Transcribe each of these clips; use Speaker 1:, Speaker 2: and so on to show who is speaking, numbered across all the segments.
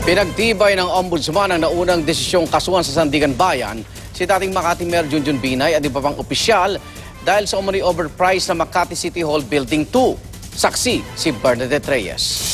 Speaker 1: Pinagtibay ng Ombudsman ang naunang desisyong kasuhan sa Sandigan Bayan si dating Makati Mayor Junjun Binay at iba pang opisyal dahil sa umano'y overpriced na Makati City Hall Building 2. Saksi si Bernadette Reyes.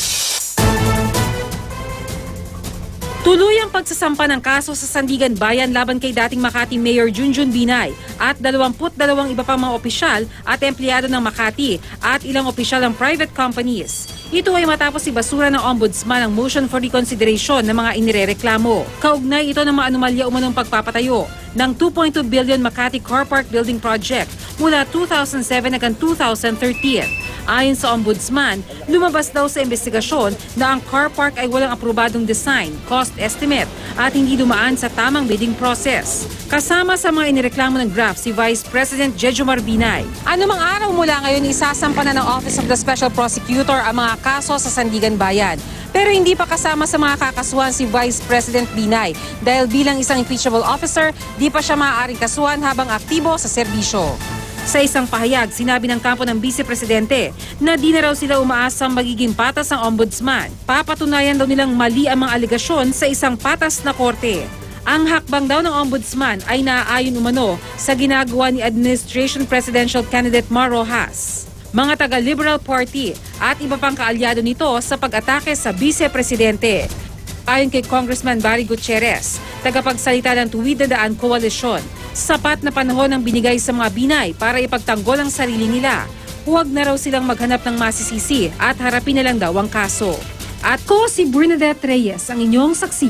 Speaker 2: Tuloy ang pagsasampa ng kaso sa Sandigan Bayan laban kay dating Makati Mayor Junjun Binay at 22 iba pang mga opisyal at empleyado ng Makati at ilang opisyal ng private companies. Ito ay matapos ibasura ng Ombudsman ang motion for reconsideration ng mga inirereklamo. Kaugnay ito ng mga anomalya umanong pagpapatayo ng 2.2 billion Makati Car Park Building Project mula 2007 hanggang 2013. Ayon sa Ombudsman, lumabas daw sa investigasyon na ang car park ay walang aprobadong design, cost estimate at hindi dumaan sa tamang bidding process. Kasama sa mga inireklamo ng GRAF si Vice President Jejomar Binay. Anumang araw mula ngayon isasampa na ng Office of the Special Prosecutor ang mga kaso sa Sandigan Bayan. Pero hindi pa kasama sa mga kakasuhan si Vice President Binay dahil bilang isang impeachable officer, di pa siya maaaring kasuhan habang aktibo sa serbisyo. Sa isang pahayag, sinabi ng kampo ng Vice Presidente na di na raw sila umaasang magiging patas ang Ombudsman. Papatunayan daw nilang mali ang mga alegasyon sa isang patas na korte. Ang hakbang daw ng Ombudsman ay naaayon umano sa ginagawa ni Administration Presidential Candidate Mar Rojas, mga taga-Liberal Party at iba pang kaalyado nito sa pag-atake sa Vice Presidente. Ayon kay Congressman Barry Gutierrez, tagapagsalita ng Tuwid na Daan Koalisyon, sapat na panahon ang binigay sa mga Binay para ipagtanggol ang sarili nila. Huwag na raw silang maghanap ng masisisi at harapin na lang daw ang kaso. At ko si Bernadette Reyes, ang inyong saksi.